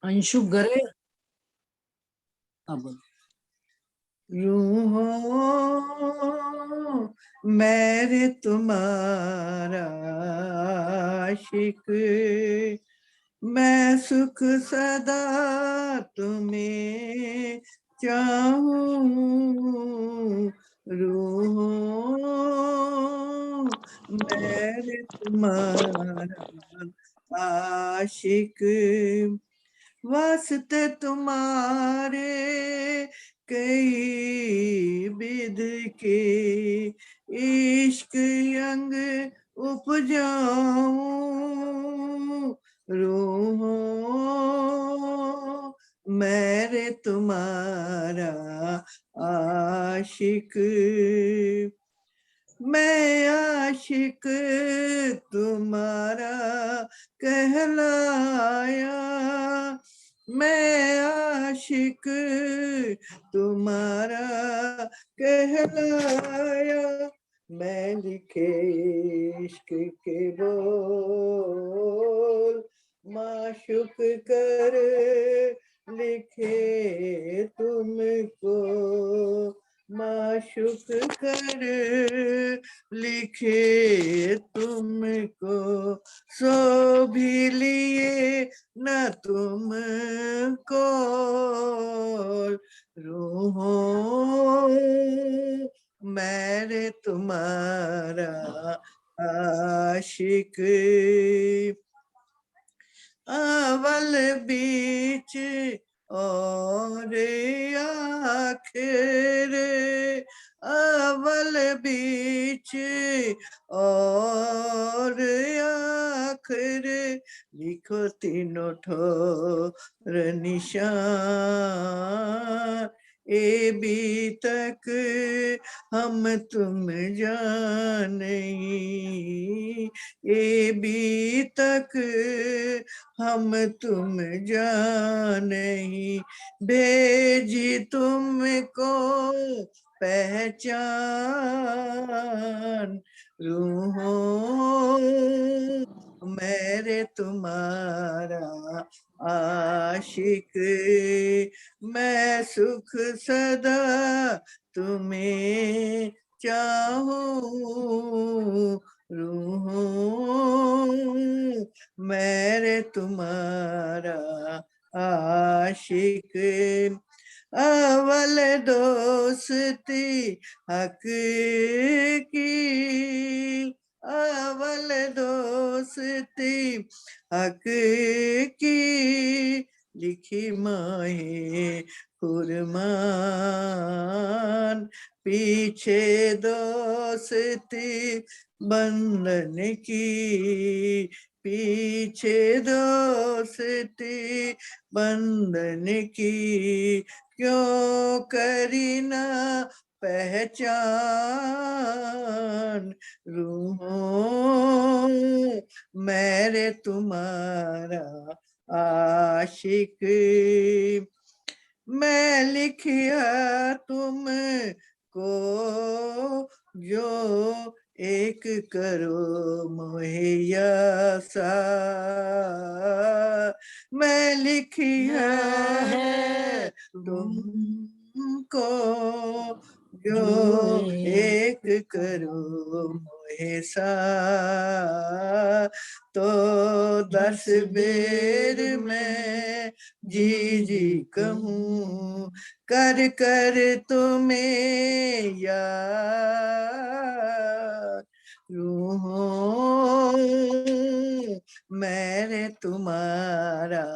अंशु गरे अब यूं हो मेरे तुम्हारा आशिक, मैं सुख सदा तुम्हें चाहूं। रूहों मेरे तुम्हारा आशिक, वास्ते तुम्हारे कई विध के इश्क यंग उपजाऊं। रूहों मेरे तुम्हारा आशिक, मैं आशिक तुम्हारा कहलाया, मैं आशिक तुम्हारा कहलाया। मैं लिखे इश्क के बोल माशुक कर लिखे तुमको, माशुक कर लिखे तुमको, सो भी लिए न तुमको। रूहों मेरे तुम्हारा आशिक, अवल बीच और आखिर, अवल बीच और आखिर, लिखो तीनों ठोर निशान। ए बी तक हम तुम जाने, ए बी तक हम तुम जाने, भेजी तुमको पहचान। रूहों मेरे तुम्हारा आशिक, मैं सुख सदा तुम्हें चाहूं। रूहों मेरे तुम्हारा आशिक, अवल दोस्ती हक की, अवल दोस्ती हक की, लिखी माहे फुरमान। पीछे दोस्ती बंधन की, पीछे दोस्ती बंधन की, क्यों करी ना पहचान। रूहों मेरे तुम्हारा आशिक, मैं लिखिया तुमको जो एक करो मुहैया सा, मैं लिखिया है तुमको जो एक करो मोहे सा, तो 10 बेर मैं जी जी कहूँ कर कर तुम्हें याद। रूहों मेरे तुम्हारा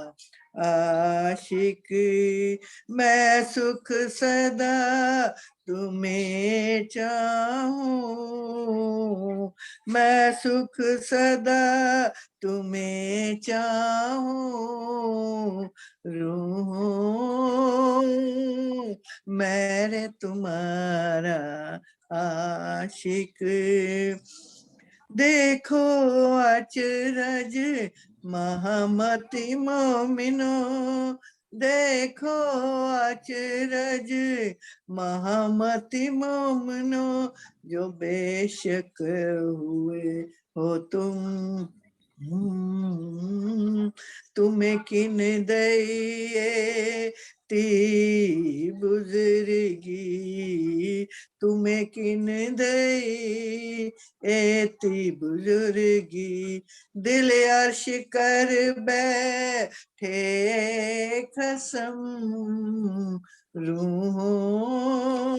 आशिक, मैं सुख सदा तुम्हें चाहूं, मैं सुख सदा तुम्हें चाहूं। रूहों मेरे तुम्हारा आशिक, देखो अचरज महामती मोमिनो, देखो अचरज महामती मोमिनो, जो बेशक हुए हो तुम तुम्हें किन दइए ती बुजुर्गी, तुम्हें किन दई एती बुजुर्गी, दिल अर्श कर बैठे कसम, रूहों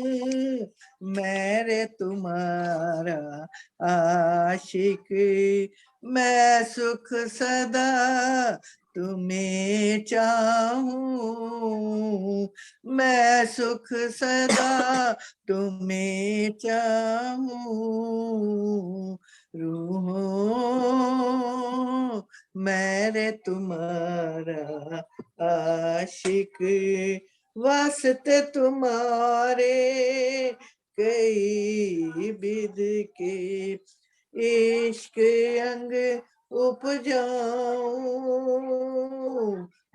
मेरे तुम्हारा आशिक, मैं सुख सदा तुम्हें चाहूं, मैं सुख सदा तुम्हें चाहूं, रूहों मेरे तुम्हारा आशिक, वास्ते तुम्हारे कई विध के, इश्क अंग उपजाऊं,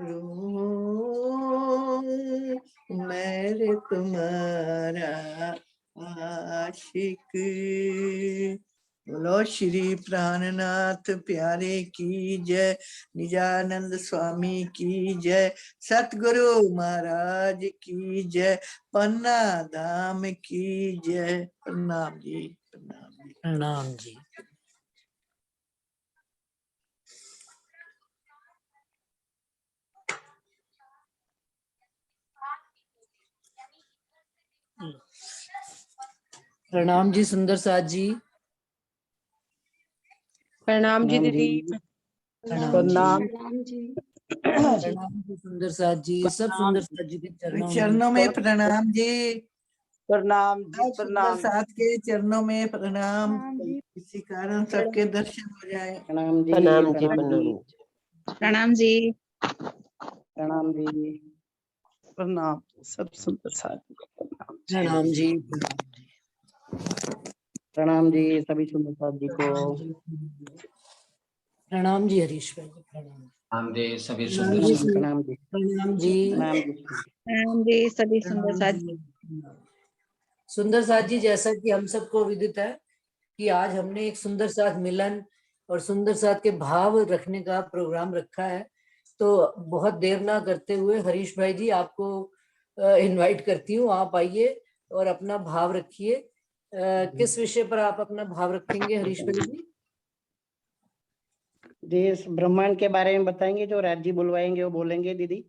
रूहों मेरे तुम्हारा आशिक। बोलो श्री प्राणनाथ प्यारे की जय, निजानंद स्वामी की जय, सतगुरु महाराज की जय, पन्ना धाम की जय। प्रणाम जी, प्रणाम जी। प्रणाम जी। प्रणाम जी सुंदर साथ जी। प्रणाम जी दीदी। प्रणाम जी। प्रणाम जी सुंदर साथ जी, सब सुंदर साथ जी के चरणों में प्रणाम जी, प्रणाम जी। सुंदर प्रणाम साथ के चरणों में प्रणाम, जी। इसी कारण सबके दर्शन हो जाए। प्रणाम जी। प्रणाम जी। प्रणाम जी। प्रणाम जी। प्रणाम सब सुंदर साथ प्रणाम जी। प्रणाम जी सभी सुंदर साथ जी को। प्रणाम जी हरीश भाई, प्रणाम। प्रणाम जी सभी प्रणाम सुंदर जी साथ। प्रणाम जी। प्रणाम जी। प्रणाम जी। प्रणाम जी सभी सुंदर साथ जी। सुंदर साथ जी, जैसा कि हम सबको विदित है कि आज हमने एक सुंदर साथ मिलन और सुंदर साथ के भाव रखने का प्रोग्राम रखा है, तो बहुत देर ना करते हुए हरीश भाई जी आपको इनवाइट करती हूँ, आप आइए और अपना भाव रखिए। किस विषय पर आप अपना भाव रखेंगे हरीश भाई जी? जी इस ब्रह्मांड के बारे में बताएंगे, जो राज्य बुलवाएंगे वो बोलेंगे दीदी।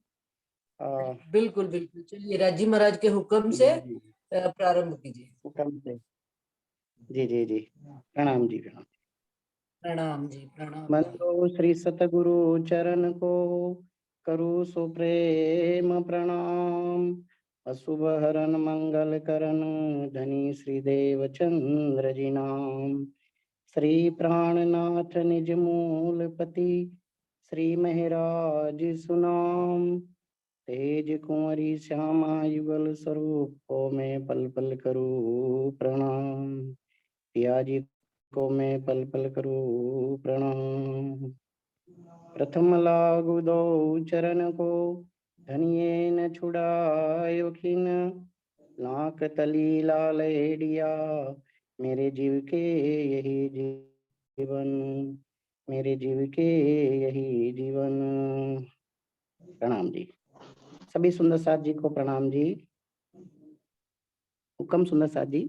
बिल्कुल बिल्कुल, चलिए राजी महाराज के हुक्म से प्रारंभ कीजिए। हुक्म से। जी जी जी। प्रणाम जी। प्रणाम। प्रणाम जी। प्रणाम। बंदो श्री सतगुरु चरण को करु सुप्रेम प्रणाम, अशुभ हरण मंगल करण धनी श्री देव चंद्र जी नाम, श्री प्राणनाथ निज मूलपति श्री महराज सुनाम, तेज कुंवरी श्यामा युगल स्वरूप को मैं पल पल करूं प्रणाम, पिया जी को मैं पल पल करूं प्रणाम। प्रथम लागु दो चरण को धनिये न छुड़ायो खिन, लाख तली लाल एडिया मेरे जीव के यही जीवन, मेरे जीव के यही जीवन। प्रणाम जी सभी सुंदर साथ जी को। प्रणाम जी। हुक्म सुंदर साथ जी।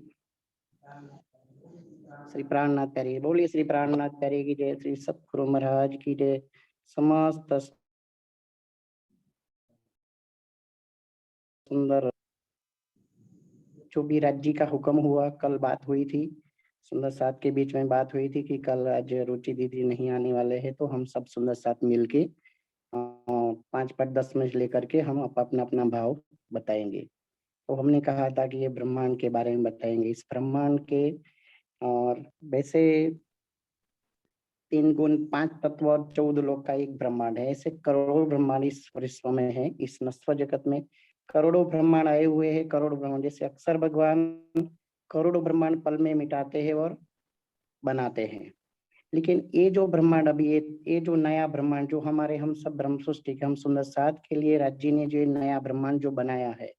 श्री प्राणनाथ प्यारी बोलिए, श्री प्राणनाथ प्यारी की जय, श्री सतगुरु महाराज की जय। समस्त सुंदर जो भी राज्य का हुक्म हुआ, कल बात हुई थी, सुंदर साथ के बीच में बात हुई थी कि कल आज रुचि दीदी नहीं आने वाले हैं, तो हम सब सुंदर साथ मिलके 5-10 मिनट लेकर के हम अपना अपना भाव बताएंगे। तो हमने कहा था कि ये ब्रह्मांड के बारे में बताएंगे। इस ब्रह्मांड के और वैसे 3 गुण 5 तत्व और 14 लोक का एक ब्रह्मांड है। ऐसे करोड़ों ब्रह्मांड इस विश्व में है, इस नश्वर जगत में करोड़ों ब्रह्मांड आए हुए हैं। करोड़ों ब्रह्मांड, जैसे अक्सर भगवान करोड़ों ब्रह्मांड पल में मिटाते हैं और बनाते हैं, लेकिन ये जो ब्रह्मांड अभी ये जो नया ब्रह्मांड जो हमारे हम सब ब्रह्म सृष्टि के हम सुंदर साथ के लिए राज्य ने जो नया ब्रह्मांड जो बनाया है,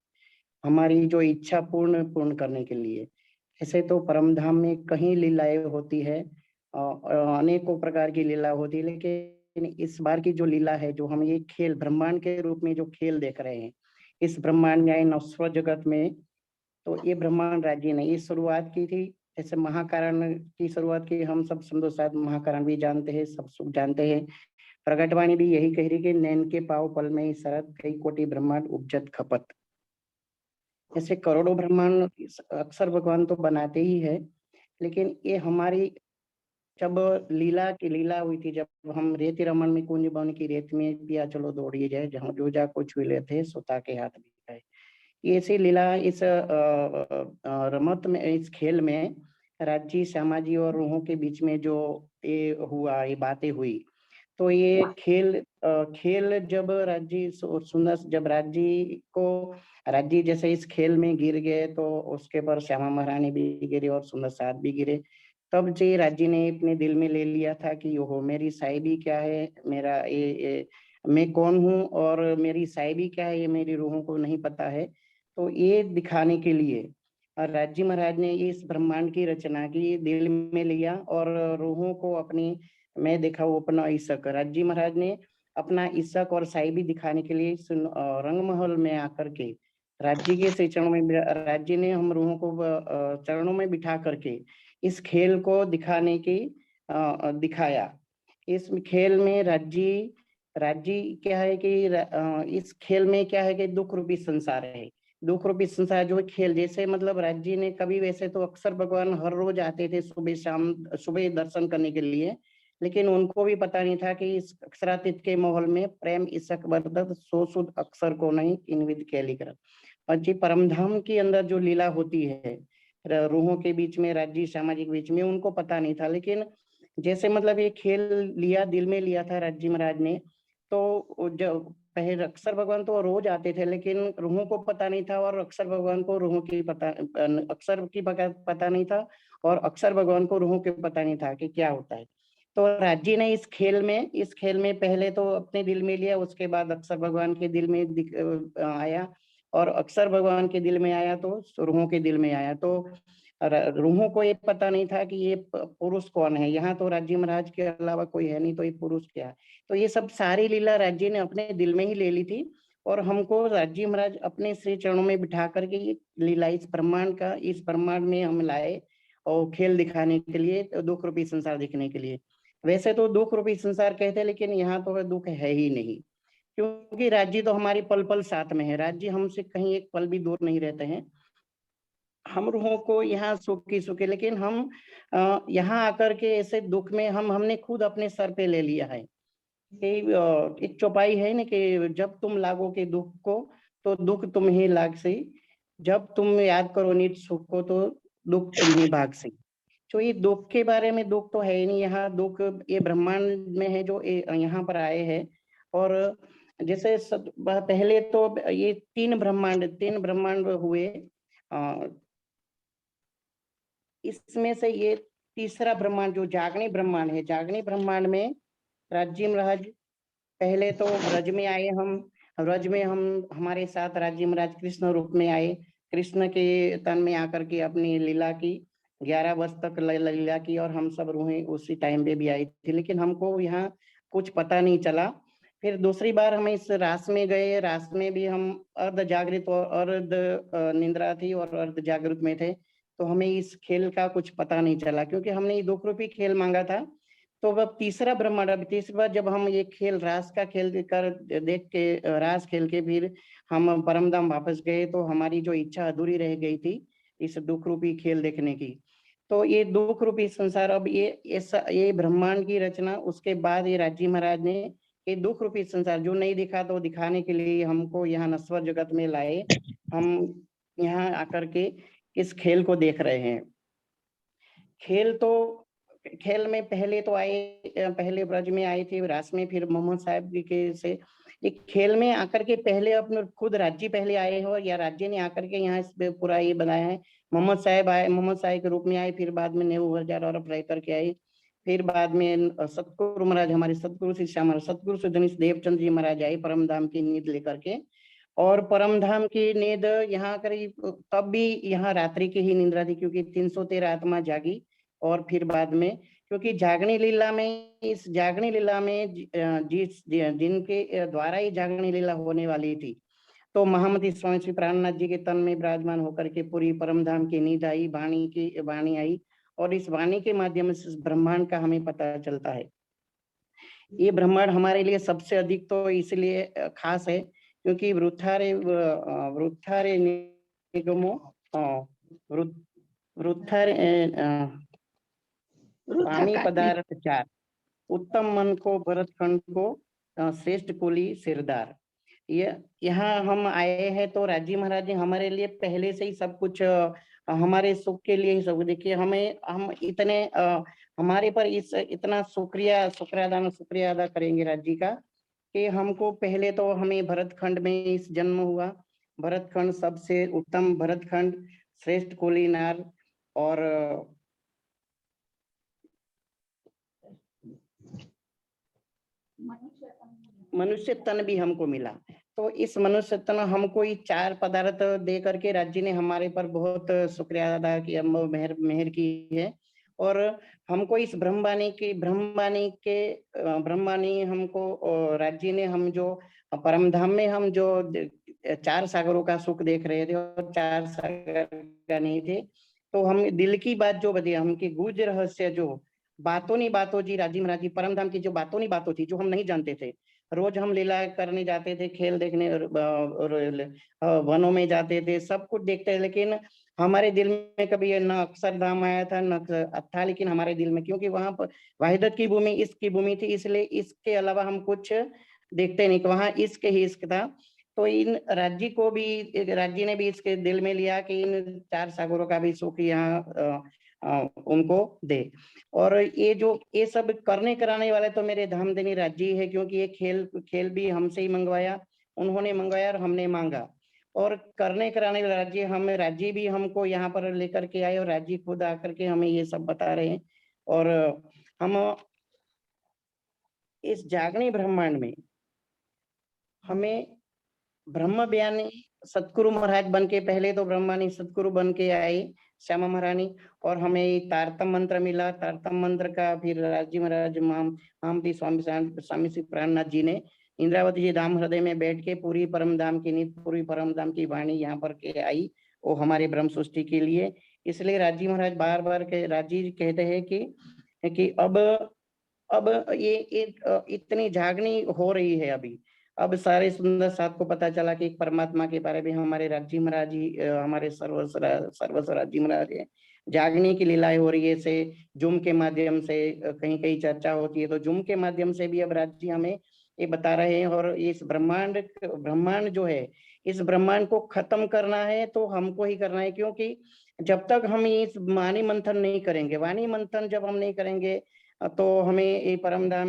हमारी जो इच्छा पूर्ण करने के लिए। ऐसे तो परम धाम में कहीं लीलाएं होती है, अनेकों प्रकार की लीला होती है, लेकिन इस बार की जो लीला है, जो हम ये खेल ब्रह्मांड के रूप में जो खेल देख रहे हैं इस ब्रह्मांड न्याय नश्वर जगत में, तो ये ब्रह्मांड राज्य ने ये शुरुआत की थी। जैसे महाकारण की शुरुआत की, हम सब समझो शायद महाकारण भी जानते हैं, सब सुख जानते हैं। प्रगटवाणी भी यही कह रही कि नैन के पाव पल में ही शरद कई कोटि ब्रह्मांड उपजत खपत। ऐसे करोड़ों ब्रह्मांड अक्सर भगवान तो बनाते ही है, लेकिन ये हमारी जब लीला की लीला हुई थी, जब हम रेती रमन में कुंज बन की रेत में पिया चलो दौड़िए जाए, जहाँ जो जा कुछ हुए थे सोता के हाथ भी गए। ये ऐसी लीला इस रमत में, इस खेल में राज्य श्यामाजी और रूहों के बीच में जो ये हुआ, ये बातें हुई, तो ये खेल जब राज्य सुंदर, जब राज्य को राज्य जैसे इस खेल में गिर गए, तो उसके पर श्यामा महारानी भी गिरे और सुंदर साथ भी गिरे। तब जे राज्य ने अपने दिल में ले लिया था कि ओहो मेरी साहिबी क्या है, मेरा ये मैं कौन हूँ और मेरी साहिबी क्या है, ये मेरी रूहों को नहीं पता है। तो ये दिखाने के लिए और राज्य महाराज ने इस ब्रह्मांड की रचना की, दिल में लिया और रूहों को अपनी, मैं देखा वो अपना इशक, राज्य महाराज ने अपना इशक और साहिबी दिखाने के लिए रंगमहल में आकर के राज्य के से चरणों में, राज्य ने हम रूहों को चरणों में बिठा करके इस खेल को दिखाने की दिखाया। इस खेल में राज्य क्या है कि इस खेल में क्या है कि दुख रूपी संसार है। दुख रूपी संसार जो खेल, जैसे मतलब राज्य ने कभी, वैसे तो अक्सर भगवान हर रोज आते थे सुबह शाम, सुबह दर्शन करने के लिए, लेकिन उनको भी पता नहीं था कि इस अक्षरातीत के माहौल में प्रेम इसक वर्धत सो सुध अक्षर को नहीं इनविद कैली कर। और जी परमधाम के अंदर जो लीला होती है रूहों के बीच में, राज्य सामाजिक बीच में, उनको पता नहीं था। लेकिन जैसे मतलब ये खेल लिया, दिल में लिया था राज्य महाराज ने, तो जब पहले अक्सर भगवान तो रोज आते थे, लेकिन रूहों को पता नहीं था, और अक्सर भगवान को रूहों की पता नहीं था, और अक्सर भगवान को रूहों के पता नहीं था कि क्या होता है। तो राज्य ने इस खेल में पहले तो अपने दिल में लिया, उसके बाद अक्सर भगवान के दिल में आया, और अक्सर भगवान के दिल में आया तो रूहों के दिल में आया। तो रूहों को ये पता नहीं था कि ये पुरुष कौन है, यहाँ तो राज्य महाराज के अलावा कोई है नहीं, तो ये पुरुष क्या है। तो ये सब सारी लीला राज्य ने अपने दिल में ही ले ली थी, और हमको राज्य महाराज अपने श्री चरणों में बिठा करके ये लीला इस ब्रह्मांड में हम लाए, और खेल दिखाने के लिए, दुख रूपी संसार दिखने के लिए। वैसे तो दुख रूपी संसार कहते हैं, लेकिन यहाँ तो दुख है ही नहीं, क्योंकि राज्य तो हमारी पल पल साथ में है। राज्य हमसे कहीं एक पल भी दूर नहीं रहते हैं। हम रूहों को यहाँ सुखी, लेकिन हम यहाँ आकर के ऐसे दुख में हमने खुद अपने सर पे ले लिया है। एक चौपाई है ना कि जब तुम लागोगे दुख को तो दुख तुम ही लाग से, जब तुम याद करो निज सुख को तो दुख तुम ही भाग से। तो ये दुख के बारे में, दुख तो है ही नहीं यहाँ, दुख ये ब्रह्मांड में है जो यहाँ पर आए हैं। और जैसे पहले तो ये तीन ब्रह्मांड हुए, इसमें से ये तीसरा ब्रह्मांड जो जागनी ब्रह्मांड है, जागनी ब्रह्मांड में राज्य महाराज पहले तो ब्रज में आए, हम हमारे साथ राज्य महाराज कृष्ण रूप में आए, कृष्ण के तन में आकर के अपनी लीला की, 11 वर्ष तक लीला की, और हम सब रूहें उसी टाइम पे भी आई थी, लेकिन हमको यहाँ कुछ पता नहीं चला। फिर दूसरी बार हम इस रास में गए, रास में भी हम अर्ध जागृत और अर्ध निंद्रा थी और अर्ध जागृत में थे, तो हमें इस खेल का कुछ पता नहीं चला, क्योंकि हमने ये दुख रूपी खेल मांगा था। तो अब तीसरा ब्रह्मांड, अब तीसरी बार जब हम ये खेल रास का खेल देख के रास खेल के फिर हम परमधाम वापस गए, तो हमारी जो इच्छा अधूरी रह गई थी इस दुख रूपी खेल देखने की। तो ये दुख रूपी संसार, अब ये ब्रह्मांड की रचना, उसके बाद ये राज्य महाराज ने ये दुख रूपी संसार जो नहीं दिखा, तो दिखाने के लिए हमको यहाँ नश्वर जगत में लाए। हम यहाँ आकर के इस खेल को देख रहे हैं। खेल में पहले तो पहले ब्रज में आए थे, रास में, फिर मोहम्मद साहब के से एक खेल में आकर के पहले अपने खुद राज्य पहले आए हो, या राज्य ने आकर के यहाँ इस पूरा ये बनाया है। मोहम्मद साहब के रूप में आए, फिर बाद में नेहरू हजार और रह करके आए, फिर बाद में सतगुरु महाराज, हमारे सतगुरु शिष्य हमारे सतगुरु सुधनीश देवचंद जी महाराज आए परमधाम की नींद लेकर के। और परमधाम की नींद यहाँ करीब तब भी यहाँ रात्रि की ही निंद्रा थी, क्योंकि 313 आत्मा जागी, और फिर बाद में क्योंकि जागनी लीला में, इस जागनी लीला में जिनके द्वारा ही जागनी लीला होने वाली थी, तो महामती स्वामी श्री प्राणनाथ जी के तन में विराजमान होकर के पूरी परम धाम की नींद आई, वाणी आई, और इस वाणी के माध्यम से इस ब्रह्मांड का हमें पता चलता है। ये ब्रह्मांड हमारे लिए सबसे अधिक तो इसलिए खास है क्योंकि वृथारे निगमो वृथारे पानी पदार्थ चार, उत्तम मन को भरतखंड को श्रेष्ठ कुली सिरदार। ये यहाँ हम आए हैं तो राजी महाराज जी हमारे लिए पहले से ही सब कुछ हमारे सुख के लिए ही सब। देखिए हम इतने हमारे पर इतना शुक्रिया अदा करेंगे राज जी का कि हमको पहले तो हमें भरतखंड में इस जन्म हुआ। भरतखंड सबसे उत्तम भरतखंड, श्रेष्ठ कुली नार, और मनुष्य तन भी हमको मिला। तो इस मनुष्य तन हमको ही चार पदार्थ दे करके राज्य ने हमारे पर बहुत शुक्रिया अदा किया, मेहर की है। और हमको इस ब्रह्मवाणी हमको राज्य ने, हम जो परम धाम में हम जो चार सागरों का सुख देख रहे थे और चार सागर का नहीं थे, तो हम दिल की बात जो बती, हमके गुज रहस्य जो बातों जी राजी महाराज जी परम धाम की जो बातों थी, जो हम नहीं जानते थे। रोज हम लीला करने जाते थे, खेल देखने और वनों में जाते थे, सब कुछ देखते थे, लेकिन हमारे दिल में कभी न अक्षरधाम आया था न था, लेकिन हमारे दिल में, क्योंकि वहां पर वाहिदत की भूमि इसकी भूमि थी, इसलिए इसके अलावा हम कुछ देखते नहीं, वहां इश्क ही इश्क था। तो इन राज्य ने भी इसके दिल में लिया कि इन चार सागरों का भी सुख यहाँ उनको दे। और ये सब करने कराने वाले तो मेरे धामधनी राज्य है, क्योंकि ये खेल भी हमसे ही मंगवाया, उन्होंने मंगवाया और हमने मांगा। और करने कराने वाले राज्य भी हमको यहाँ पर लेकर के आए, और राज्य खुद आकर के हमें ये सब बता रहे हैं। और हम इस जागनी ब्रह्मांड में हमें ब्रह्म बयानी सतगुरु महाराज बन के, पहले तो ब्रह्मानी सतगुरु बन के आए श्यामा महारानी, और हमें तारतम मंत्र मिला। तारतम मंत्र का फिर राज्य महाराज महामती स्वामी श्री प्राणनाथ जी ने इंद्रावती जी धाम हृदय में बैठ के पूरी परम धाम की नीति, पूरी परम धाम की वाणी यहाँ पर के आई, वो हमारे ब्रह्म सृष्टि के लिए। इसलिए राज्य महाराज बार बार राज्य जी कहते हैं कि अब ये इतनी जागनी हो रही है अभी। अब सारे सुंदर साथ को पता चला कि एक परमात्मा के बारे में हमारे राज्य महाराज जी, हमारे सर्वस्व राज्य महाराज है। जागने की लीलाएं हो रही है, से जूम के माध्यम से कहीं कहीं चर्चा होती है, तो जूम के माध्यम से भी अब राज्य हमें ये बता रहे हैं। और इस ब्रह्मांड जो है, इस ब्रह्मांड को खत्म करना है तो हमको ही करना है, क्योंकि जब तक हम इस वाणी मंथन नहीं करेंगे, वाणी मंथन जब हम नहीं करेंगे तो हमें ये परम धाम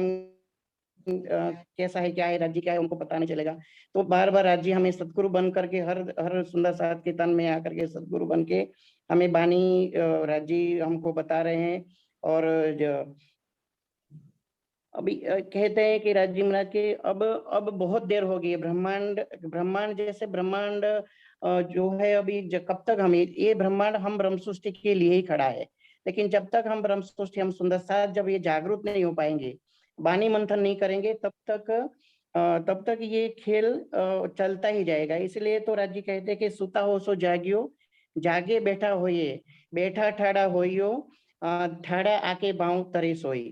कैसा है, क्या है, राज्य क्या है, उनको पता नहीं चलेगा। तो बार बार राज्य हमें सतगुरु बन करके, हर सुंदर साथ के तन में आकर के सतगुरु बन के हमें बानी राज्य हमको बता रहे हैं। और अभी कहते हैं कि राज्य महाराज के अब बहुत देर हो गई है। ब्रह्मांड जैसे ब्रह्मांड जो है अभी कब तक हम ये ब्रह्मांड हम ब्रह्म सृष्टि के लिए ही खड़ा है, लेकिन जब तक हम ब्रह्म सृष्टि, हम सुंदर साथ जब ये जागरूक नहीं हो पाएंगे, वाणी मंथन नहीं करेंगे, तब तक ये खेल चलता ही जाएगा। इसलिए तो राज्य कहते हैं कि सुता हो सो जागियो, जागे बैठा होइए, बैठा ठाड़ा होइयो, ठाड़ा आके बाँव तरे सोई।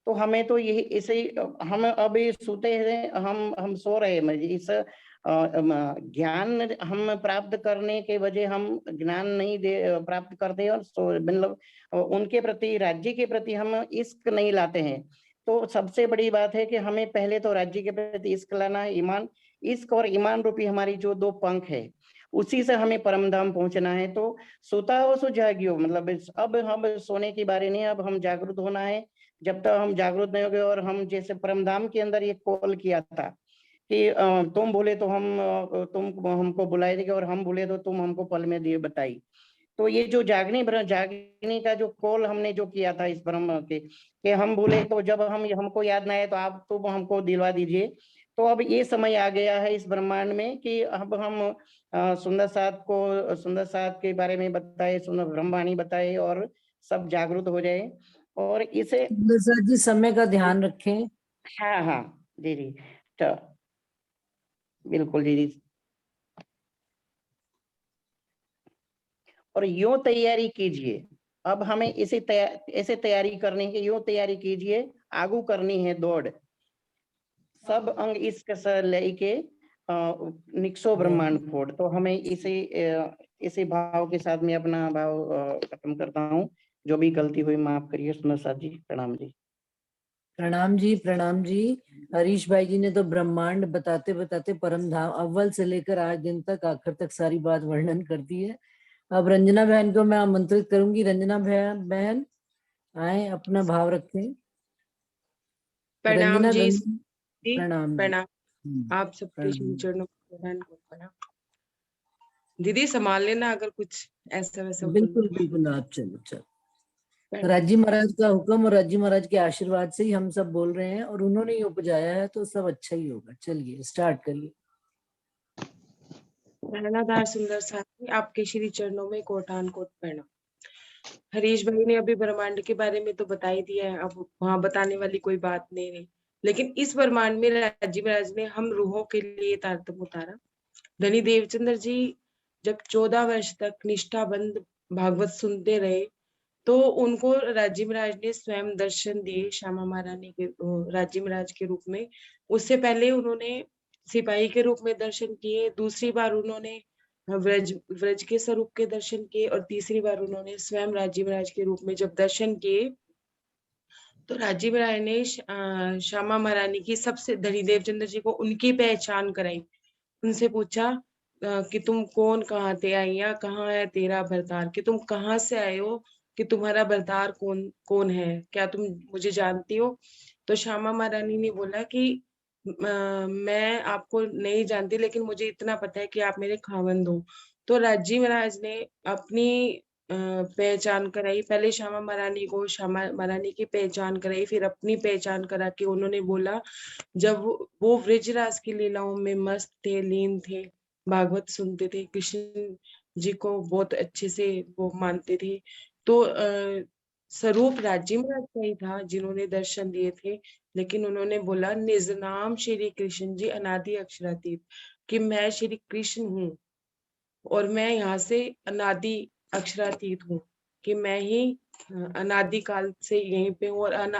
तो हमें तो यही इसे हम अभी सोते हैं, हम सो रहे हैं। इस ज्ञान हम प्राप्त करने के वजह हम ज्ञान नहीं प्राप्त करते, और मतलब उनके प्रति, राज्य के प्रति हम इश्क नहीं लाते हैं। तो सबसे बड़ी बात है कि हमें पहले तो राज्य के प्रति इश्क लाना है। इश्क और ईमान रूपी हमारी जो दो पंख है, उसी से हमें परम धाम पहुंचना है। तो सोता हो सो जागियो, मतलब अब हम सोने की बारी नहीं, अब हम जागरूक होना है। जब तक हम जागरूक नहीं होंगे, और हम जैसे परम धाम के अंदर ये कॉल किया था कि तुम बोले तो तुम हमको बुलाए देंगे, और हम बोले तो तुम हमको पल में दिए बताई। तो ये जो जागने का जो कॉल हमने जो किया था इस ब्रह्म के, कि हम बोले तो जब हमको याद ना आए तो आप तो हमको दिलवा दीजिए। तो अब ये समय आ गया है इस ब्रह्मांड में कि अब हम सुंदर साथ के बारे में बताए, सुंदर ब्रह्मवाणी बताए, और सब जागरूक हो जाए। और इसे सुंदर जी समय का ध्यान रखें। हाँ हाँ दीदी, तो बिल्कुल दीदी। और यूं तैयारी कीजिए, अब हमें ऐसे तैयारी करनी है, यूं तैयारी कीजिए, आगू करनी है दौड़, सब अंग इसके लेके निक्सो ब्रह्मांड फोड़। तो हमें इसी भाव के साथ में अपना भाव खत्म करता हूँ। जो भी गलती हुई माफ करिए। सुंदर साथ जी, प्रणाम जी। प्रणाम जी, प्रणाम जी। हरीश भाई जी ने तो ब्रह्मांड बताते बताते परम धाम अव्वल से लेकर आज दिन तक आखिर तक सारी बात वर्णन कर दी है। अब रंजना बहन को मैं आमंत्रित करूंगी। रंजना बहन आए, अपना भाव रखें। प्रणाम रंजना जी। प्रणाम जी। प्रणाम। आप सबके श्री प्रणाम। चरणों में प्रणाम। दीदी संभाल लेना अगर कुछ ऐसा वैसा बिल्कुल बोलूं। बिल्कुल, आप चलो चलो। प्रणाम। राजी महाराज का हुक्म और राजी महाराज के आशीर्वाद से ही हम सब बोल रहे हैं और उन्होंने ही उपजाया है, तो सब अच्छा ही होगा। चलिए स्टार्ट करिए। नयनाधार सुंदर साथी, आपके श्री चरणों में कोटान कोट प्रणाम। हरीश भाई ने अभी ब्रह्मांड के बारे में तो बता ही दिया है, अब वहां बताने वाली कोई बात नहीं रही। लेकिन इस ब्रह्मांड में राजी महाराज ने हम रूहों के लिए तारतम्य उतारा। धनी देवचंद्र जी जब 14 वर्ष तक निष्ठाबंद भागवत सुनते रहे, तो उनको राजी महाराज ने स्वयं दर्शन दिए श्यामा महारानी के राजी महाराज के रूप में। उससे पहले उन्होंने सिपाही के रूप में दर्शन किए, दूसरी बार उन्होंने व्रज के स्वरूप के दर्शन किए, और तीसरी बार उन्होंने स्वयं राजी महाराज के रूप में जब दर्शन किए, तो राजी महाराज ने श्यामा महारानी की सबसे धनी देवचंद्र जी को उनकी पहचान कराई। उनसे पूछा कि तुम कौन, कहाँ से आई, या कहाँ है तेरा भरतार, कि तुम कहाँ से आए हो, कि तुम्हारा भरतार कौन कौन है, क्या तुम मुझे जानती हो। तो श्यामा महारानी ने बोला कि मैं आपको नहीं जानती, लेकिन मुझे इतना पता है कि आप मेरे खावंद हो। तो राजी महाराज ने अपनी पहचान कराई। पहले श्यामा महारानी को श्यामा महारानी की पहचान कराई, फिर अपनी पहचान करा के उन्होंने बोला, जब वो व्रजराज की लीलाओं में मस्त थे, लीन थे, भागवत सुनते थे, कृष्ण जी को बहुत अच्छे से वो मानते थे, तो स्वरूप राजी महाराज का ही था जिन्होंने दर्शन दिए थे। लेकिन उन्होंने बोला, निज नाम श्री कृष्ण जी अनादि अक्षरातीत, कि मैं श्री कृष्ण हूँ और मैं यहाँ से अनादि अक्षरातीत हूँ, कि मैं ही अनादि काल से यहीं पे हूँ, और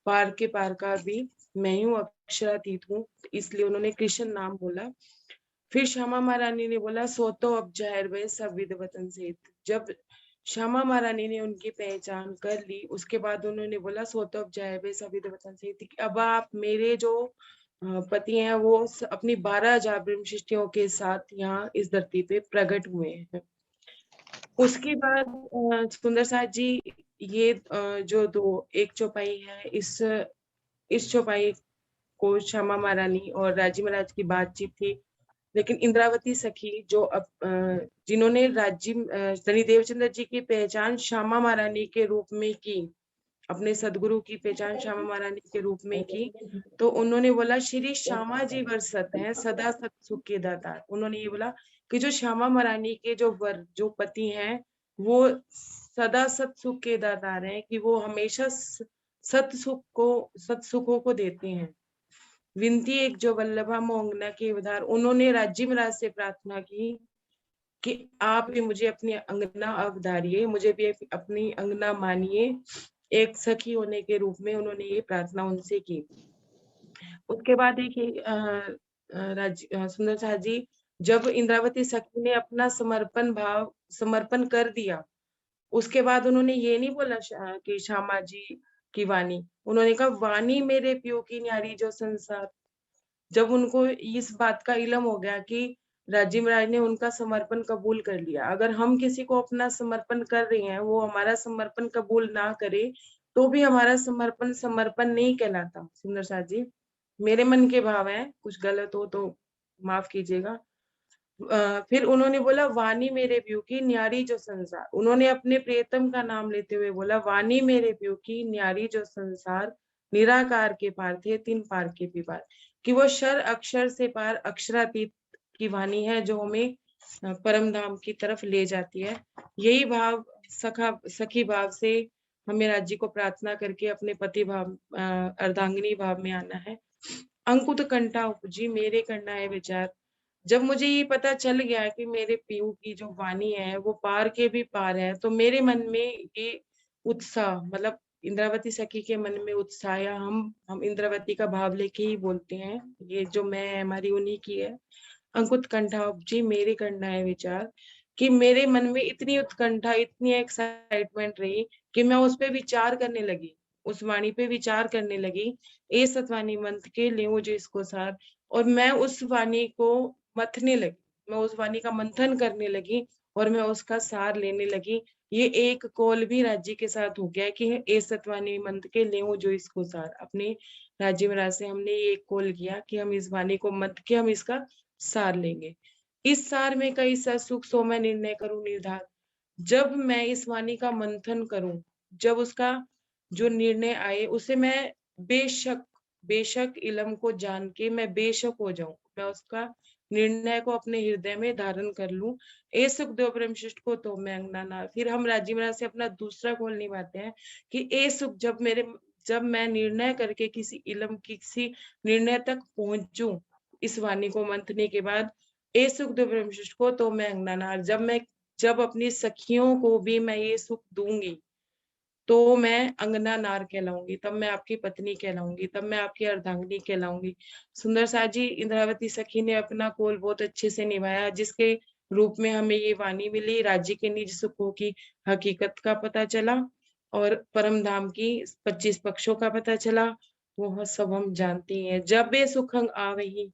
पार के पार का भी मैं हूँ, अक्षरातीत हूँ। इसलिए उन्होंने कृष्ण नाम बोला। फिर श्यामा महारानी ने बोला, सो तो अब जहर वे सब विध वतन से। जब श्यामा महारानी ने उनकी पहचान कर ली, उसके बाद उन्होंने बोला, सो तो अब जहर वे सब विध वतन से, अब आप मेरे जो पति हैं वो अपनी 12,000 ब्रह्मशिष्टियों के साथ यहाँ इस धरती पे प्रकट हुए हैं। उसके बाद सुंदर साथ जी, ये जो एक चौपाई है, इस चौपाई को श्यामा महारानी और राजी महाराज की बातचीत थी। लेकिन इंद्रावती सखी जो अब जिन्होंने धनी देवचंद्र जी की पहचान श्यामा महारानी के रूप में की, अपने सदगुरु की पहचान श्यामा महारानी के रूप में की, तो उन्होंने बोला, श्री श्यामा जी वर्षत हैं सदा सत सुख के दाता। उन्होंने ये बोला कि जो श्यामा महारानी के जो पति हैं, वो सदा सत सुख के दातार हैं, कि वो हमेशा सत सुखों को देते हैं। विनती एक जो वल्लभा मोंगना के उधार, उन्होंने राजी महाराज से प्रार्थना की कि आप भी मुझे अपनी अंगना अवधारिये, मुझे भी अपनी अंगना मानिए। एक सखी होने के रूप में उन्होंने ये प्रार्थना उनसे की। उसके बाद देखिए सुंदर साथ जी, जब इंद्रावती सखी ने अपना समर्पण कर दिया, उसके बाद उन्होंने ये नहीं बोला कि श्यामा जी की वाणी, उन्होंने कहा, वाणी मेरे प्यो की न्यारी जो संसार। जब उनको इस बात का इल्म हो गया कि राजी महाराज ने उनका समर्पण कबूल कर लिया, अगर हम किसी को अपना समर्पण कर रहे हैं, वो हमारा समर्पण कबूल ना करे, तो भी हमारा समर्पण नहीं कहलाता। सुंदर साथ जी, मेरे मन के भाव हैं, कुछ गलत हो तो माफ कीजिएगा। फिर उन्होंने बोला, वाणी मेरे प्यो की न्यारी जो संसार। उन्होंने अपने प्रियतम का नाम लेते हुए बोला, वाणी मेरे प्यो की न्यारी जो संसार, निराकार के पार थे तीन पार के भी पार, कि वो शर अक्षर से पार अक्षरातीत की वाणी है, जो हमें परम धाम की तरफ ले जाती है। यही भाव सखी भाव से हमें राज्य को प्रार्थना करके अपने पति भाव अर्धांगिनी भाव में आना है। अंकुत कंठा उपजी मेरे करना है विचार। जब मुझे ये पता चल गया कि मेरे पीयू की जो वाणी है वो पार के भी पार है, तो मेरे मन में ये उत्साह, मतलब इंद्रावती सखी के मन में उत्साह, या हम इंद्रावती का भाव लेके ही बोलते हैं, ये जो मैं हमारी उन्हीं की है। अंकुत कंठा उपजी मेरे करना है विचार, कि मेरे मन में इतनी उत्कंठा, इतनी एक्साइटमेंट रही कि मैं उस पे विचार करने लगी, उस वाणी पे विचार करने लगी। ए सतवानी मंत्र के ले जो इसको सार, और मैं उस वाणी को मथने लगी, मैं उस वाणी का मंथन करने लगी और मैं उसका सार लेने लगी। ये एक कॉल भी राज्य के साथ हो गया है कि ए सतवानी मंत्र के ले जो इसको सार। अपने राज्य महाराज से हमने ये एक कॉल किया कि हम इस वाणी को मत के हम इसका सार लेंगे। इस सार में कई सा सुख सो मैं निर्णय करूं निर्धार। जब मैं इस वाणी का मंथन करूं, जब उसका जो निर्णय आए उसे मैं बेशक बेशक इलम को जान के मैं बेशक हो जाऊं, मैं उसका निर्णय को अपने हृदय में धारण कर लूं। ए सुखदेव ब्रह्मशिष्ट को तो मैं अंगना ना। फिर हम राजी महाराज से अपना दूसरा कॉल निभाते हैं कि ए सुख, जब मैं निर्णय करके किसी इलम किसी निर्णय तक पहुंचूं इस वाणी को मंथने के बाद, ए सुखदेव ब्रह्मशिष्ट को तो मैं अंगना नार। जब अपनी सखियों को भी मैं ये सुख दूंगी तो मैं अंगना नार कहलाऊंगी, तब मैं आपकी पत्नी कहलाऊंगी, तब मैं आपकी अर्धांगिनी कहलाऊंगी। सुंदर सा जी, इंद्रावती सखी ने अपना कोल बहुत अच्छे से निभाया, जिसके रूप में हमें ये वाणी मिली। राज्य के निज सुखों की हकीकत का पता चला और परम धाम की 25 पक्षों का पता चला, वो सब हम जानते हैं। जब ये सुख आ वही,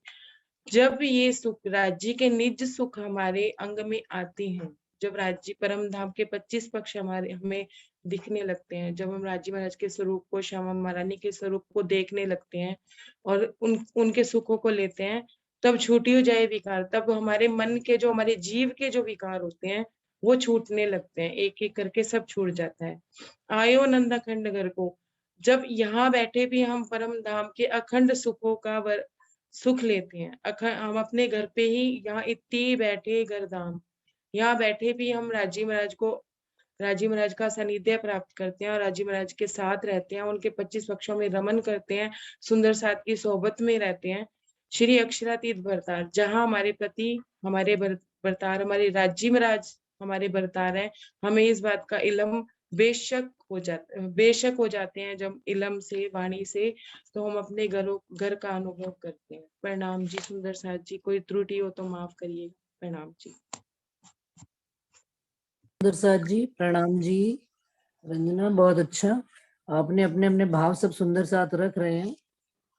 जब ये सुख राज्य के निज सुख हमारे अंग में आते हैं, जब राज्य परम धाम के 25 पक्ष हमारे हमें दिखने लगते हैं, जब हम राज्य महाराज के स्वरूप को, श्यामा महारानी के स्वरूप को देखने लगते हैं और उनके सुखों को लेते हैं, तब छूटी हो जाए विकार। तब हमारे मन के जो, हमारे जीव के जो विकार होते हैं वो छूटने लगते हैं, एक एक करके सब छूट जाता है। आयो नंदा खंड घर को, जब यहाँ बैठे भी हम परम धाम के अखंड सुखों का सुख लेते हैं। हम अपने घर पे ही, यहाँ इतनी बैठे घर धाम, यहाँ बैठे भी हम राजी महाराज का सानिध्य प्राप्त करते हैं और राजी महाराज के साथ रहते हैं, उनके 25 पक्षों में रमन करते हैं, सुंदर साथ की सोहबत में रहते हैं। श्री अक्षरातीत भरतार, जहाँ हमारे प्रति हमारे भरतार, हमारे राज्य महाराज हमारे भरतार है, हमें इस बात का इलम बेशक हो जाते हैं। जब इलम से, वाणी से, तो हम अपने घर का अनुभव करते हैं। प्रणाम जी सुंदर साथ जी, कोई त्रुटि हो तो माफ करिए। प्रणाम जी। सुंदर साथ जी प्रणाम जी। रंजना बहुत अच्छा, आपने अपने अपने भाव सब सुंदर साथ रख रहे हैं,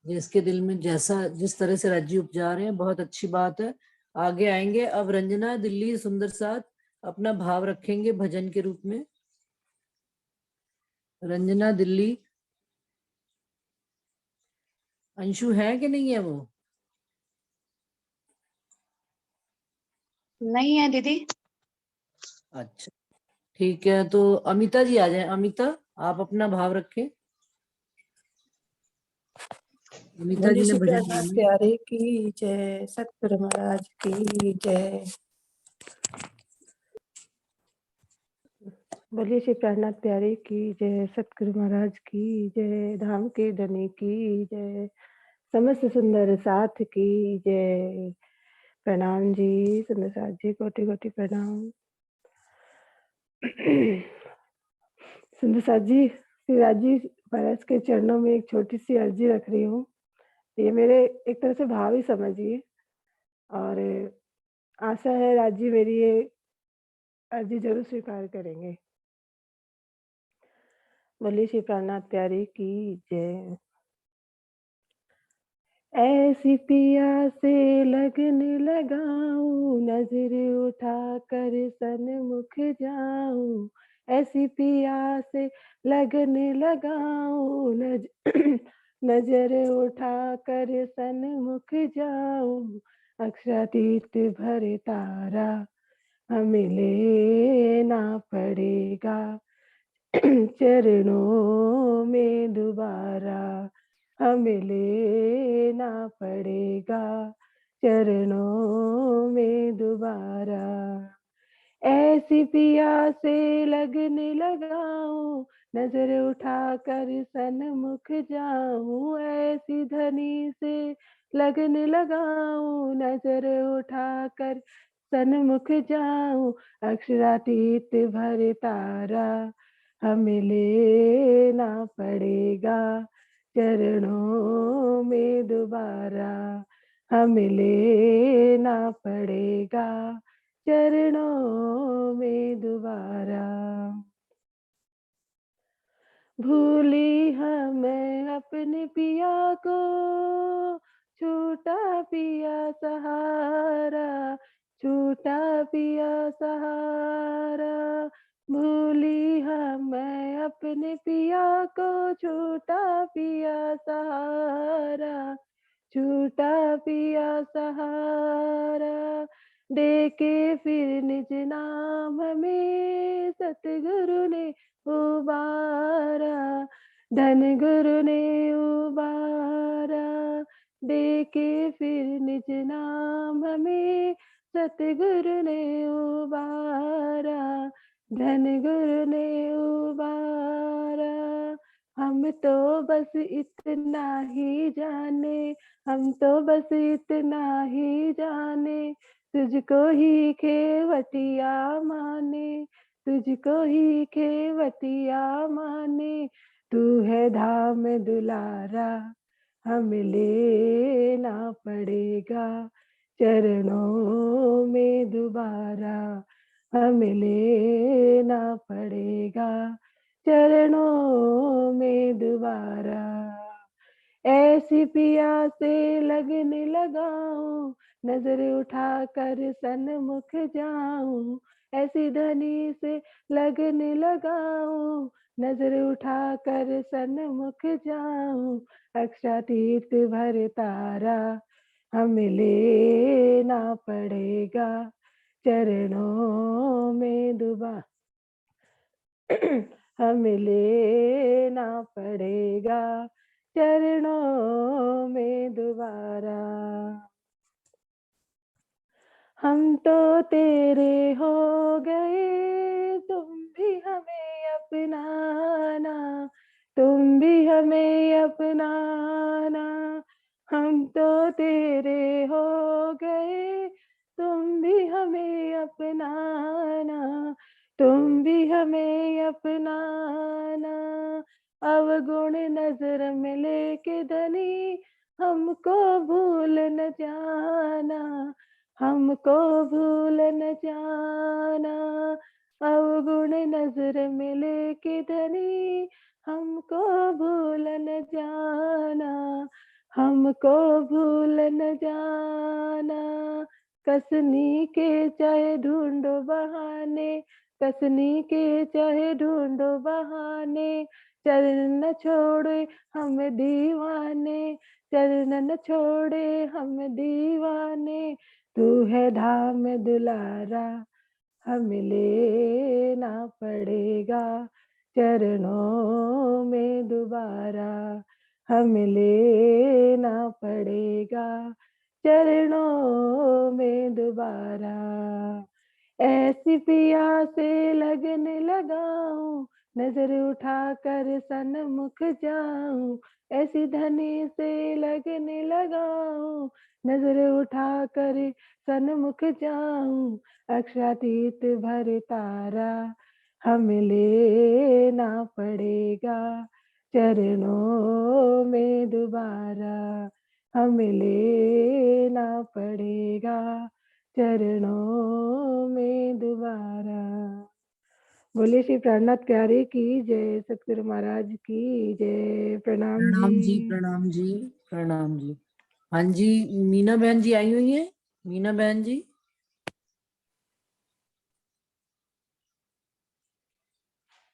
जिसके दिल में जैसा जिस तरह से राज्य उपजा रहे हैं, बहुत अच्छी बात है। आगे आएंगे अब रंजना दिल्ली सुंदर साथ अपना भाव रखेंगे भजन के रूप में। रंजना दिल्ली, अंशु है कि नहीं है वो? नहीं है दीदी। अच्छा ठीक है, तो अमिता जी आ जाए। अमिता आप अपना भाव रखें। अमिता जी ने भजन गाना है। प्यारे की जय, सतगुरु महाराज की जय। बोलिए श्री प्राणनाथ प्यारे की जय, सतगुरु महाराज की जय, धाम के धनी की जय, समस्त सुंदर साथ की जय। प्रणाम जी सुंदर साथ जी, कोटि कोटि प्रणाम। सुंदर साथ जी, श्री राजी महाराज के चरणों में एक छोटी सी अर्जी रख रही हूँ। ये मेरे एक तरह से भाव ही समझिए, और आशा है राजी मेरी ये अर्जी जरूर स्वीकार करेंगे। बोलिए श्री प्राणनाथ प्यारे की जय। ऐसी पिया से लगन लगाऊं, नजर उठा कर सन्मुख जाऊं, ऐसी पिया से लगन लगाऊं, नजर उठा कर सन्मुख जाऊं, अक्षरातीत भरे तारा हमें लेना पड़ेगा, चरणों में दोबारा हमें लेना पड़ेगा, चरणों में दोबारा। ऐसी ऐसी पिया से लगने लगाऊं, नजर उठाकर सन्मुख जाऊं, ऐसी धनी से लगने लगाऊं, नजर उठाकर सन्मुख जाऊं, अक्षरातीत भर तारा हमें लेना पड़ेगा चरणों में दोबारा, हमें लेना पड़ेगा चरणों में दोबारा। भूली हमें अपने पिया को, छूटा पिया सहारा, छूटा पिया सहारा। भूली हमें अपने पिया को, छूटा पिया सहारा, छूटा पिया सहारा। देके फिर निज नाम हमें सतगुरु ने उबारा, धन गुरु ने उबारा। देके फिर निज नाम हमें सतगुरु ने उबारा, धन गुरु ने उबारा। हम तो बस इतना ही जाने, हम तो बस इतना ही जाने, तुझको ही खेवटिया माने, तुझको ही खेवटिया माने। तू है धाम दुलारा, हमें लेना पड़ेगा चरणों में दोबारा, हमें लेना पड़ेगा चरणों में दोबारा। ऐसी पिया से लगने लगाऊं, नजर उठाकर सन्मुख जाऊं, ऐसी धनी से लगने लगाऊं, नजर उठाकर सन्मुख जाऊं, अक्षरातीत भर तारा हमें लेना पड़ेगा चरणों में दोबारा, हमें लेना पड़ेगा चरणों में दोबारा। हम तो तेरे हो गए, तुम भी हमें अपनाना, तुम भी हमें अपनाना। हम तो तेरे हो गए, तुम भी हमें अपनाना, तुम भी हमें अपनाना। अवगुण नजर में लेके धनी हमको भूल न जाना, हमको भूल न जाना। अवगुण नजर में लेके धनी हमको भूल न जाना, हमको भूल न जाना। कसनी के चाहे ढूंढो बहाने, कसनी के चाहे ढूंढो बहाने, चरण न छोड़े हम दीवाने, चरण न छोड़े हम दीवाने। तू है धाम दुलारा, हमें लेना पड़ेगा चरणों में दोबारा, हमें लेना पड़ेगा चरणों में दोबारा। ऐसी पिया से लगने लगाऊं, नजर उठाकर सन्मुख जाऊं, ऐसी धनी से लगने लगाऊं, नजर उठाकर सन्मुख जाऊं, अक्षरातीत भर तारा हमें लेना पड़ेगा चरणों में दोबारा, हमें लेना पड़ेगा चरणों में दोबारा। बोले श्री प्राणनाथ प्यारे की जय, सतगुरु महाराज की जय। प्रणाम प्रणाम जी, जी। प्रणाम जी, प्रणाम जी। हाँ जी, मीना बहन जी आई हुई है। मीना बहन जी,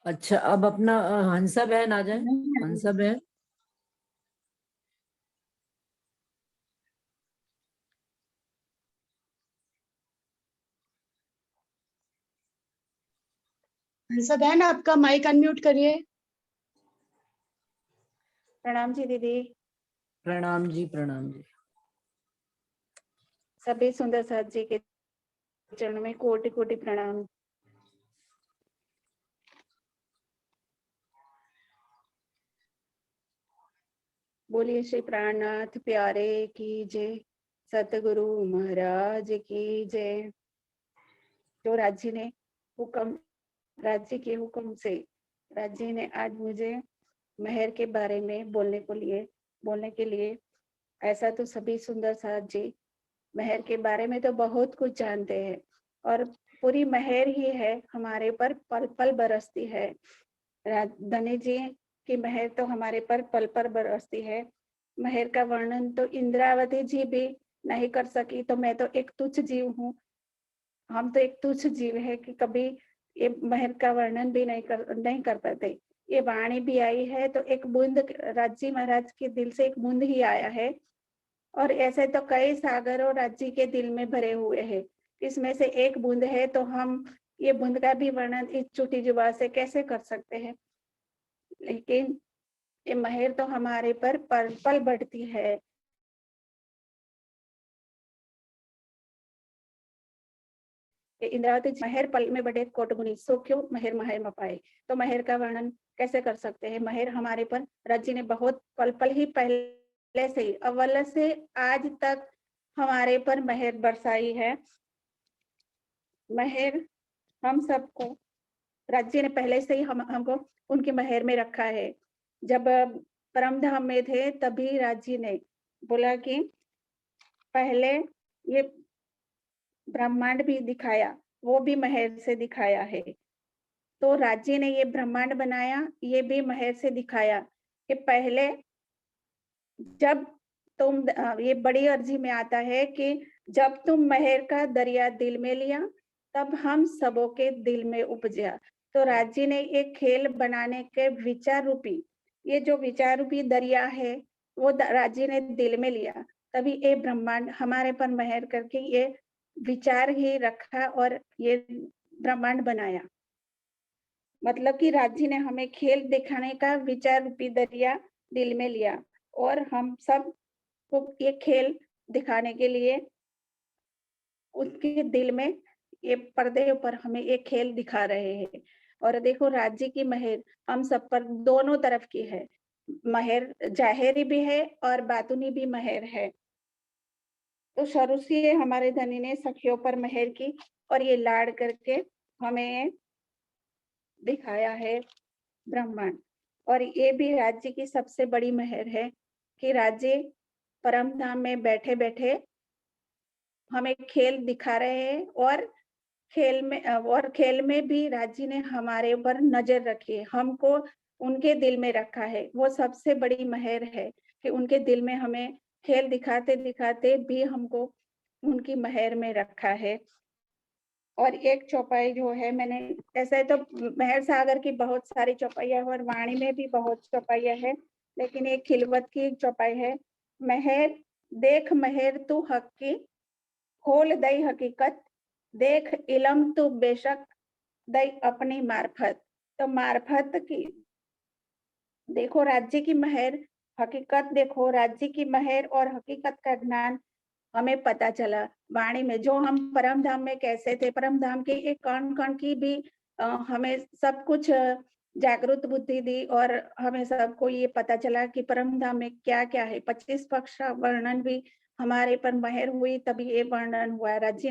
अच्छा अब अपना हंसा बहन आ जाए। हंसा बहन, हंसा बहन आपका माइक अनम्यूट करिए। प्रणाम जी दीदी। प्रणाम जी, प्रणाम जी। सभी सुंदर साथ जी के चरणों में कोटि कोटि प्रणाम। बोलिए श्री प्राणनाथ प्यारे की जय, सतगुरु महाराज की जय। जो राज्य ने हुक्म, राज्य के हुक्म से राज्य ने आज मुझे मेहर के बारे में बोलने के लिए, ऐसा तो सभी सुंदर साथ जी मेहर के बारे में तो बहुत कुछ जानते हैं और पूरी मेहर ही है हमारे पर, पल पल बरसती है। धनी जी की मेहर तो हमारे पर पल पल बरसती है। मेहर का वर्णन तो इंद्रावती जी भी नहीं कर सकी, तो मैं तो एक तुच्छ जीव हूँ, हम तो एक तुच्छ जीव है कि कभी ये मेहर का वर्णन भी नहीं कर पाते। ये वाणी भी आई है तो एक बूंद राज्य महाराज के दिल से एक बूंद ही आया है, और ऐसे तो कई सागरों राज्य के दिल में भरे हुए हैं, इसमें से एक बूंद है, तो हम ये बूंद का भी वर्णन इस छोटी जुबान से कैसे कर सकते हैं। लेकिन ये मेहर तो हमारे पर पल पल बढ़ती है। इंद्रावती मेहर पल में बढ़े कोट गुनी, सो क्यों मेहर महे म पाए। तो मेहर का वर्णन कैसे कर सकते हैं। मेहर हमारे पर राज्य ने बहुत पल पल ही पहले से ही, अव्वल से आज तक हमारे पर मेहर बरसाई है। मेहर हम सबको राज्य ने पहले से ही हमको उनकी मेहर में रखा है। जब परम धाम में थे तभी राज्य ने बोला कि पहले ये ब्रह्मांड भी दिखाया, वो भी मेहर से दिखाया है। तो राज्य ने ये ब्रह्मांड बनाया, ये भी मेहर से दिखाया कि पहले जब तुम ये बड़ी अर्जी में आता है कि जब तुम मेहर का दरिया दिल में लिया, तब हम सबों के दिल में उपजा। तो राज्य ने एक खेल बनाने के विचार रूपी, ये जो विचार रूपी दरिया है वो राज्य ने दिल में लिया, तभी ये ब्रह्मांड हमारे पर मेहर करके ये विचार ही रखा और ये ब्रह्मांड बनाया। मतलब कि राज्य ने हमें खेल दिखाने का विचार रूपी दरिया दिल में लिया, और हम सब को ये खेल दिखाने के लिए उसके दिल में ये पर्दे पर हमें ये खेल दिखा रहे हैं। और देखो राज्य की मेहर हम सब पर दोनों तरफ की है, मेहर जाहिरी भी है और बातूनी भी मेहर है। तो शुरू से हमारे धनी ने सखियों पर मेहर की और ये लाड़ करके हमें दिखाया है ब्रह्मांड। और ये भी राज्य की सबसे बड़ी मेहर है कि राज्य परम धाम में बैठे बैठे हमें खेल दिखा रहे हैं, और खेल में भी राज्य ने हमारे ऊपर नजर रखी है, हमको उनके दिल में रखा है। वो सबसे बड़ी मेहर है कि उनके दिल में हमें खेल दिखाते दिखाते भी हमको उनकी मेहर में रखा है। और एक चौपाई जो है, मैंने ऐसे तो मेहर सागर की बहुत सारी चौपाइयां और वाणी में भी बहुत चौपाइयां है, लेकिन एक खिलवत की एक चौपाई है। मेहर देख मेहर तू हक की, खोल दई हकीकत, देख इलम तू बेशक, दई अपनी मार्फत। तो मार्फत की देखो राज्य की मेहर, हकीकत देखो राज्य की मेहर और हकीकत का ज्ञान हमें पता चला वाणी में। जो हम परम धाम में कैसे थे, परम धाम के एक कण कण की भी हमें सब कुछ जागृत बुद्धि दी, और हमें सबको ये पता चला कि परम धाम में क्या क्या है। 25 पक्ष का वर्णन भी हमारे पर मेहर हुई, तभी ये वर्णन हुआ। राज्य